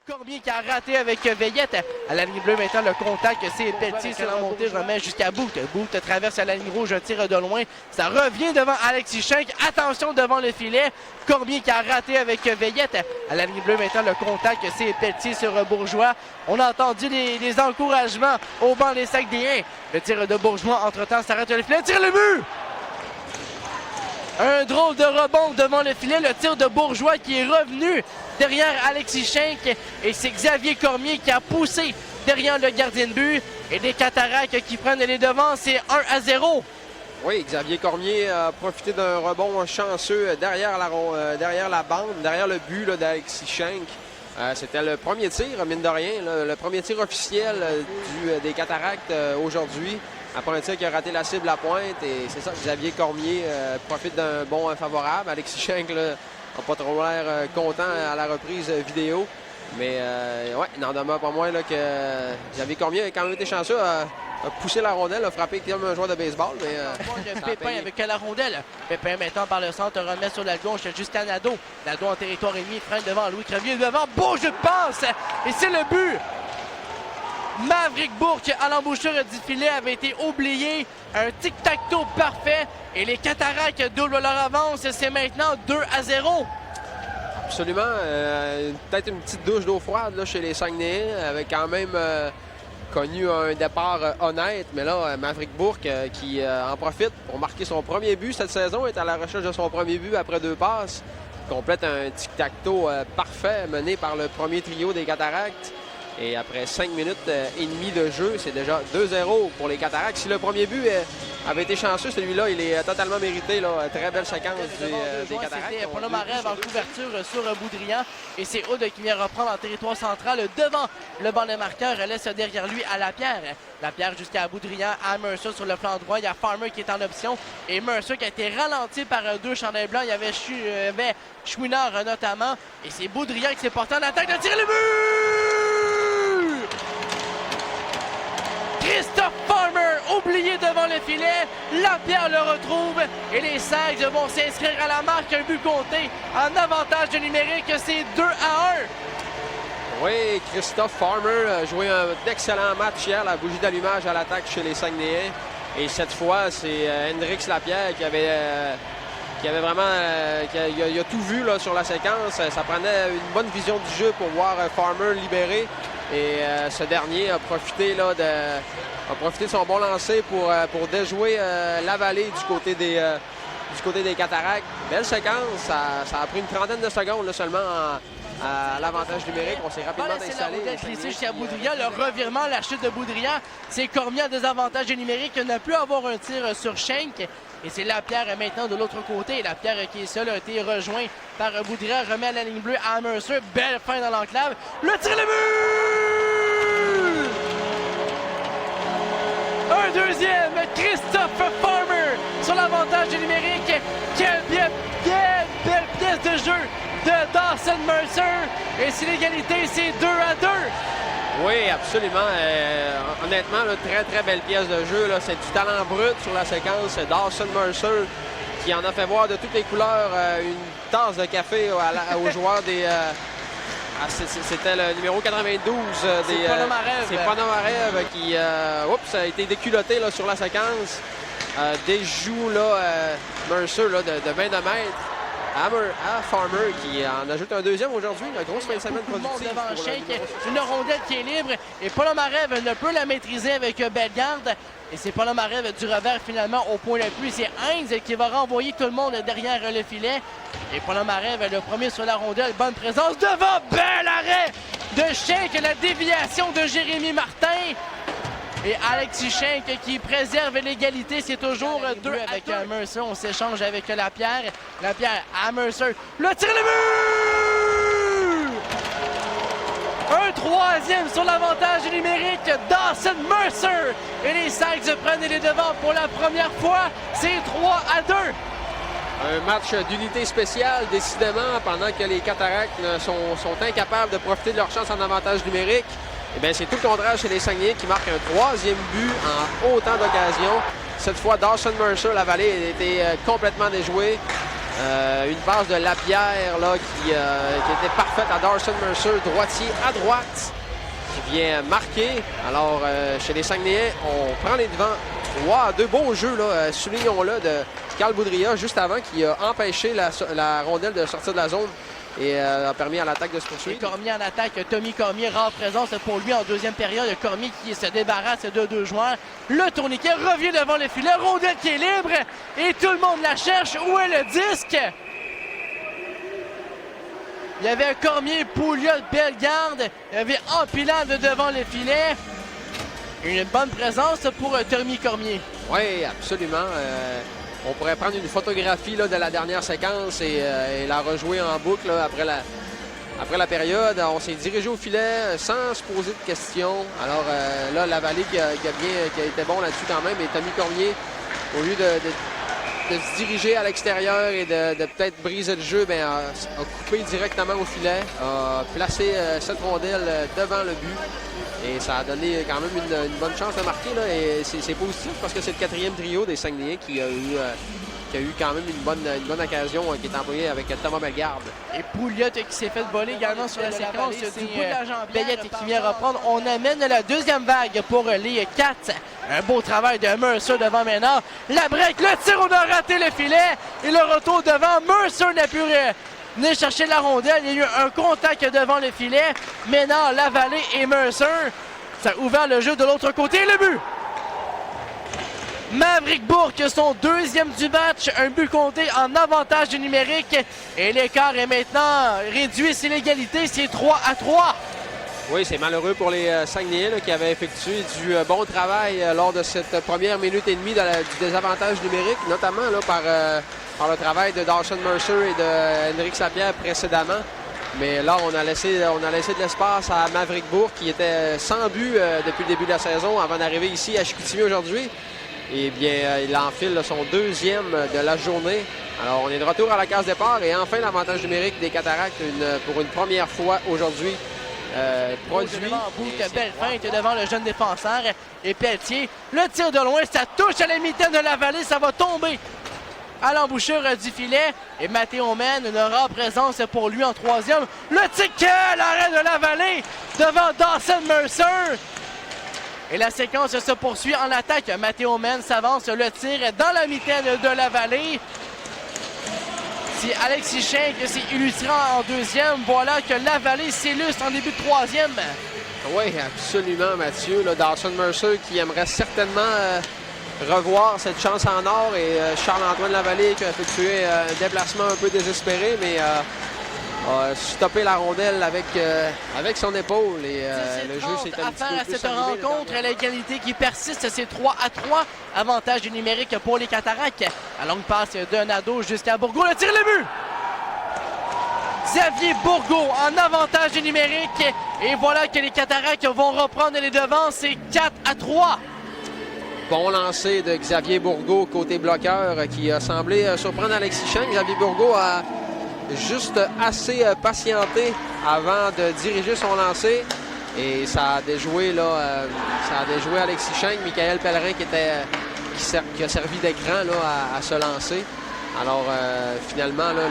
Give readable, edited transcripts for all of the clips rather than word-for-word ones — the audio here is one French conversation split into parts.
Cormier qui a raté avec Veillette. À la ligne bleue, maintenant, le contact, c'est Pelletier sur la montée, remet jusqu'à Bout. Bout traverse la ligne rouge, tire de loin. Ça revient devant Alexis Schenk. Attention devant le filet. Cormier qui a raté avec Veillette. À la ligne bleue, maintenant, le contact, c'est Pelletier sur Bourgeois. On a entendu les encouragements au banc des Saguenayens. Le tir de Bourgeois, entre-temps, s'arrête le filet. Tire le but! Un drôle de rebond devant le filet, le tir de Bourgeois qui est revenu derrière Alexis Schenk. Et c'est Xavier Cormier qui a poussé derrière le gardien de but. Et les Cataractes qui prennent les devants, c'est 1-0. Oui, Xavier Cormier a profité d'un rebond chanceux derrière la bande, derrière le but d'Alexis Schenk. C'était le premier tir, mine de rien, le premier tir officiel des Cataractes aujourd'hui. Après un tir qui a raté la cible à pointe, et c'est ça, Xavier Cormier profite d'un bond favorable. Alexis Schenk n'a pas trop l'air content à la reprise vidéo. Mais ouais, il n'en demeure pas moins là, que Xavier Cormier a quand même été chanceux, a poussé la rondelle, a frappé comme un joueur de baseball. Mais Pépin avec la rondelle. Pépin maintenant par le centre remet sur la gauche jusqu'à Nadeau. Nadeau en territoire ennemi, freine devant Louis Crevier, devant, beau jeu de passe! Et c'est le but! Maverick Bourque à l'embouchure du filet avait été oublié. Un tic-tac-toe parfait. Et les Cataractes doublent leur avance. C'est maintenant 2-0. Absolument. Peut-être une petite douche d'eau froide là, chez les Saguenayens, avec quand même connu un départ honnête. Mais là, Maverick Bourque qui en profite pour marquer son premier but cette saison, est à la recherche de son premier but après 2 passes. Il complète un tic-tac-toe parfait mené par le premier trio des Cataractes. Et après 5 minutes et demie de jeu, c'est déjà 2-0 pour les Cataractes. Si le premier but avait été chanceux, celui-là, il est totalement mérité. Là. Très belle séquence des Cataractes. C'était Polomarev en couverture sur Boudrian. Et c'est Aude qui vient reprendre en territoire central devant le banc de marqueur. Laisse derrière lui à Lapierre. Lapierre jusqu'à Boudrian, à Mercer sur le flanc droit. Il y a Farmer qui est en option. Et Mercer qui a été ralenti par 2 chandails blancs. Il y avait Chouinard notamment. Et c'est Boudrian qui s'est porté en attaque de tirer le but! Christophe Farmer, oublié devant le filet. Lapierre le retrouve et les Sags vont s'inscrire à la marque. Un but compté en avantage numérique, c'est 2-1. Oui, Christophe Farmer a joué un excellent match hier, la bougie d'allumage à l'attaque chez les Saguenayens. Et cette fois, c'est Hendrix Lapierre qui avait vraiment il a tout vu là, sur la séquence. Ça prenait une bonne vision du jeu pour voir Farmer libéré. Et ce dernier a profité de son bon lancer pour déjouer la vallée du côté des Cataractes. Belle séquence, ça a pris une trentaine de secondes là, seulement à l'avantage numérique. On s'est rapidement installé. Jusqu'à Boudrian, le revirement, la chute de Boudrian. C'est Cormier en désavantage numérique, n'a pu avoir un tir sur Schenk. Et c'est Lapierre maintenant de l'autre côté. Lapierre qui est seul a été rejoint par Boudrian, remet à la ligne bleue à Mercer. Belle fin dans l'enclave. Le tir le but! Un deuxième, Christophe Farmer sur l'avantage numérique. Quelle belle pièce de jeu de Dawson Mercer. Et c'est l'égalité, c'est 2-2. Oui, absolument. Honnêtement, là, très belle pièce de jeu. C'est du talent brut sur la séquence. Dawson Mercer qui en a fait voir de toutes les couleurs une tasse de café aux joueurs des... C'était le numéro 92 des... C'est Ponomarev qui a été déculotté là, sur la séquence. Déjoue Mercer là, de main de maître. À Farmer qui en ajoute un deuxième aujourd'hui. Une grosse fin de semaine productive. Une rondelle qui est libre et Polomarev ne peut la maîtriser avec Bellegarde. Et c'est Polomarev du revers finalement au point d'appui. C'est Heinz qui va renvoyer tout le monde derrière le filet. Et Polomarev le premier sur la rondelle. Bonne présence devant. Bel arrêt de Schenk. La déviation de Jérémy Martin. Et Alexis Schenk qui préserve l'égalité, c'est toujours 2 avec Mercer. On s'échange avec Lapierre. Lapierre à Mercer. Le tir le but! Un troisième sur l'avantage numérique, Dawson Mercer. Et les Sags prennent les devants pour la première fois. C'est 3-2. Un match d'unité spéciale, décidément, pendant que les Cataractes sont incapables de profiter de leur chance en avantage numérique. Eh bien, c'est tout le contraire chez les Saguenayens qui marquent un 3e but en autant d'occasions. Cette fois, Dawson Mercer, la vallée a été complètement déjouée. Une passe de Lapierre là, qui était parfaite à Dawson Mercer, droitier à droite, qui vient marquer. Alors, chez les Saguenayens, on prend les devants. Wow, deux beaux jeux, là, soulignons-le, de Carl Boudria juste avant, qui a empêché la rondelle de sortir de la zone et a permis à l'attaque de se poursuivre. Cormier en attaque, Tommy Cormier, rare présence pour lui en deuxième période. Cormier qui se débarrasse de deux joueurs. Le tourniquet revient devant le filet, rondelle qui est libre et tout le monde la cherche. Où est le disque? Il y avait Cormier, Pouliot, Bellegarde. Il y avait Empilade devant le filet. Une bonne présence pour Tommy Cormier. Oui, absolument. On pourrait prendre une photographie là, de la dernière séquence et la rejouer en boucle là, après la période. On s'est dirigé au filet sans se poser de questions. Alors là, Lavallée qui a été bon là-dessus quand même. Et Tommy Cormier, au lieu de se diriger à l'extérieur et de peut-être briser le jeu, bien, a coupé directement au filet, a placé cette rondelle devant le but. Et ça a donné quand même une bonne chance de marquer. Là, et c'est positif parce que c'est le quatrième trio des Saguenayens qui a eu quand même une bonne occasion qui est employée avec Thomas Bellegarde. Et Pouliot qui s'est fait voler également sur la séquence du bout de la jambière qui vient reprendre. On amène la deuxième vague pour les Cats. Un beau travail de Mercer devant Ménard. La break, le tir, on a raté le filet. Et le retour devant, Mercer n'a pu venir chercher la rondelle. Il y a eu un contact devant le filet. Ménard, Lavallée et Mercer. Ça a ouvert le jeu de l'autre côté. Le but! Maverick Bourque, son deuxième du match. Un but compté en avantage numérique. Et l'écart est maintenant réduit. C'est l'égalité. C'est 3-3. Oui, c'est malheureux pour les Saguenayens qui avaient effectué du bon travail lors de cette première minute et demie du désavantage numérique, notamment là, par le travail de Dawson Mercer et de Henrik Lapierre précédemment. Mais là, on a laissé de l'espace à Maverick Bourque qui était sans but depuis le début de la saison avant d'arriver ici à Chicoutimi aujourd'hui. Eh bien, il enfile son deuxième de la journée. Alors, on est de retour à la case départ et enfin l'avantage numérique des Cataractes pour une première fois aujourd'hui. Produit. Belle feinte devant le jeune défenseur et Pelletier. Le tir de loin, ça touche à la mitaine de Lavallée, ça va tomber à l'embouchure du filet. Et Mathéo Mène, une rare présence pour lui en troisième. Le ticket, l'arrêt de Lavallée devant Dawson Mercer. Et la séquence se poursuit en attaque. Mathéo Mène s'avance, le tir dans la mitaine de Lavallée. Si Alexis Schenk s'est illustré en deuxième, voilà que Lavallée s'illustre en début de troisième. Oui, absolument, Mathieu. Là, Dawson Mercer qui aimerait certainement revoir cette chance en or et Charles-Antoine Lavallée qui a effectué un déplacement un peu désespéré, mais a stoppé la rondelle avec son épaule et le jeu s'est un petit peu plus cette rencontre, l'égalité qui persiste, c'est 3-3. Avantage du numérique pour les Cataractes. À longue passe de Nadeau jusqu'à Bourgault. Le tir, le but! Xavier Bourgault en avantage du numérique. Et voilà que les Cataractes vont reprendre les devants. C'est 4-3. Bon lancer de Xavier Bourgault côté bloqueur qui a semblé surprendre Alexis Schenk. Xavier Bourgault a juste assez patienté avant de diriger son lancer. Et ça a déjoué, là, Alexis Schenk, Michael Pellerin qui a servi d'écran là, à se lancer. Alors finalement, là,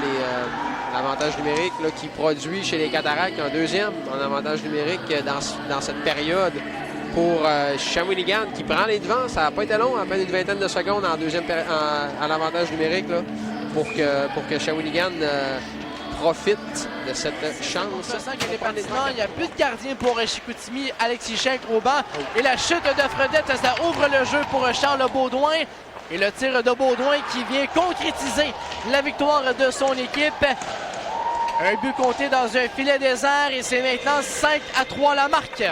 l'avantage numérique là, qui produit chez les Cataractes un deuxième en avantage numérique dans cette période pour Shawinigan qui prend les devants. Ça n'a pas été long, à peine une vingtaine de secondes en avantage numérique là, pour que Shawinigan profite de cette chance. Je sens qu'il est pratiquement, il n'y a plus de gardien pour Chicoutimi, Alexis Schenk au banc. Et la chute de Fredette, ça ouvre le jeu pour Charles Baudouin. Et le tir de Baudouin qui vient concrétiser la victoire de son équipe. Un but compté dans un filet désert et c'est maintenant 5-3 la marque.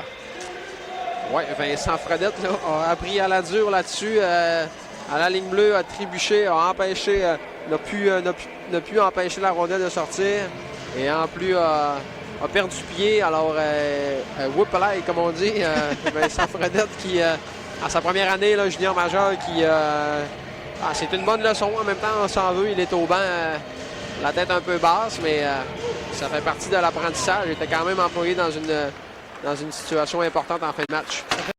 Oui, Vincent Fredette là, a appris à la dure là-dessus. À la ligne bleue, a trébuché, a empêché, n'a pu empêcher la rondelle de sortir. Et en plus, a perdu pied. Alors, whoop-alay, comme on dit, Vincent Fredette qui, à sa première année, là, junior majeur, c'est une bonne leçon. En même temps, on s'en veut, il est au banc, la tête un peu basse, mais ça fait partie de l'apprentissage. Il était quand même employé dans une situation importante en fin de match.